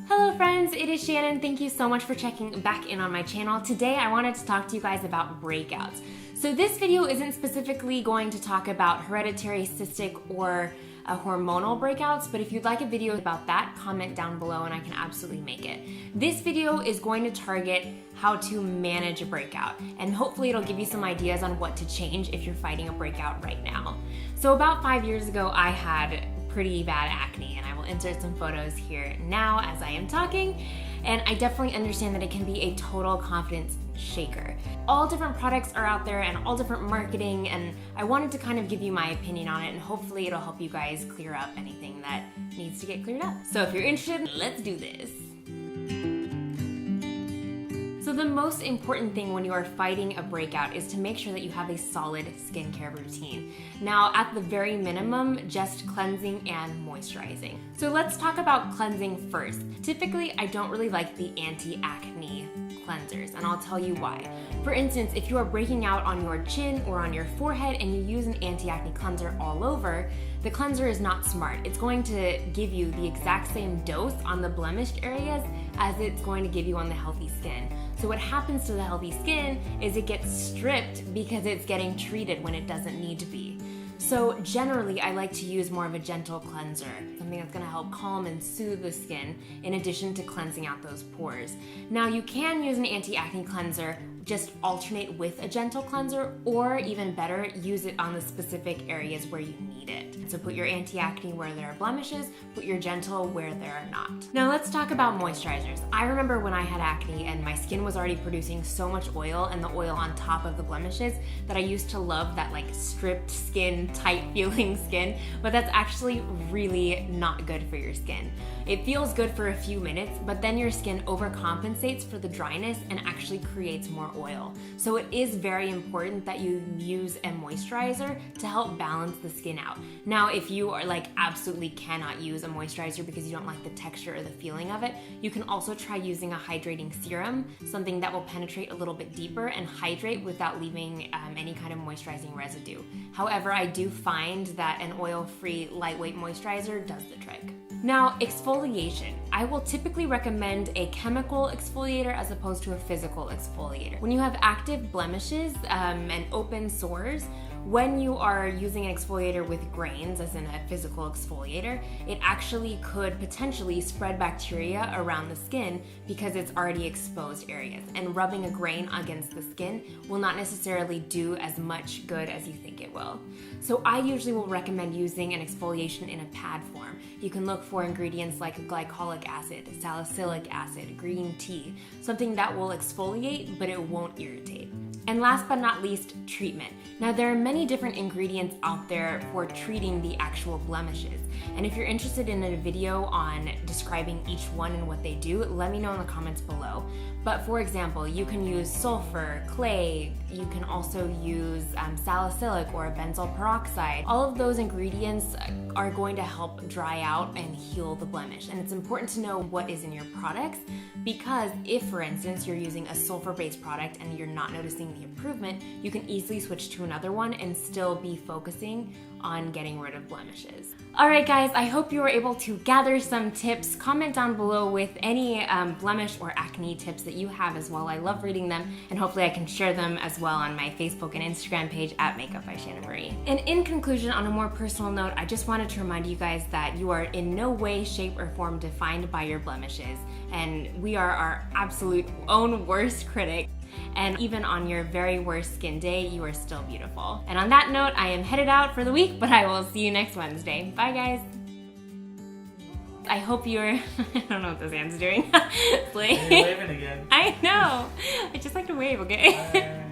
Hello friends, it is Shannon. Thank you so much for checking back in on my channel. Today I wanted to talk to you guys about breakouts. So this video isn't specifically going to talk about hereditary cystic or hormonal breakouts, but if you'd like a video about that, comment down below and I can absolutely make it. This video is going to target how to manage a breakout, and hopefully it'll give you some ideas on what to change if you're fighting a breakout right now. So about 5 years ago, I had pretty bad acne, and I will insert some photos here now as I am talking, and I definitely understand that it can be a total confidence shaker. All different products are out there and all different marketing, and I wanted to kind of give you my opinion on it, and hopefully it'll help you guys clear up anything that needs to get cleared up. So if you're interested, let's do this. So the most important thing when you are fighting a breakout is to make sure that you have a solid skincare routine. Now, at the very minimum, just cleansing and moisturizing. So let's talk about cleansing first. Typically, I don't really like the anti-acne cleansers, and I'll tell you why. For instance, if you are breaking out on your chin or on your forehead and you use an anti-acne cleanser all over, the cleanser is not smart. It's going to give you the exact same dose on the blemished areas as it's going to give you on the healthy skin. So what happens to the healthy skin is it gets stripped because it's getting treated when it doesn't need to be. So generally, I like to use more of a gentle cleanser, something that's gonna help calm and soothe the skin in addition to cleansing out those pores. Now, you can use an anti-acne cleanser, just alternate with a gentle cleanser, or even better, use it on the specific areas where you need it. So put your anti-acne where there are blemishes, put your gentle where there are not. Now let's talk about moisturizers. I remember when I had acne and my skin was already producing so much oil, and the oil on top of the blemishes, that I used to love that like stripped skin, tight feeling skin, but that's actually really not good for your skin. It feels good for a few minutes, but then your skin overcompensates for the dryness and actually creates more oil. So it is very important that you use a moisturizer to help balance the skin out. Now, if you are like absolutely cannot use a moisturizer because you don't like the texture or the feeling of it, you can also try using a hydrating serum, something that will penetrate a little bit deeper and hydrate without leaving any kind of moisturizing residue. However, I do find that an oil-free, lightweight moisturizer does the trick. Now, exfoliation. I will typically recommend a chemical exfoliator as opposed to a physical exfoliator. When you have active blemishes and open sores, when you are using an exfoliator with grains, as in a physical exfoliator, it actually could potentially spread bacteria around the skin because it's already exposed areas. And rubbing a grain against the skin will not necessarily do as much good as you think it will. So I usually will recommend using an exfoliation in a pad form. You can look for ingredients like glycolic acid, salicylic acid, green tea, something that will exfoliate but it won't irritate. And last but not least, treatment. Now, there are many different ingredients out there for treating the actual blemishes. And if you're interested in a video on describing each one and what they do, let me know in the comments below. But for example, you can use sulfur, clay, you can also use salicylic or benzoyl peroxide. All of those ingredients are going to help dry out and heal the blemish. And it's important to know what is in your products, because if, for instance, you're using a sulfur-based product and you're not noticing the improvement, you can easily switch to another one and still be focusing on getting rid of blemishes. Alright guys, I hope you were able to gather some tips. Comment down below with any blemish or acne tips that you have as well. I love reading them, and hopefully I can share them as well on my Facebook and Instagram page at Makeup by Shannon Marie. And in conclusion, on a more personal note, I just wanted to remind you guys that you are in no way, shape, or form defined by your blemishes, and we are our absolute own worst critic. And even on your very worst skin day, you are still beautiful. And on that note, I am headed out for the week, but I will see you next Wednesday. Bye guys. I hope you're, I don't know what this hand's doing. You're waving again. I know. I just like to wave, okay?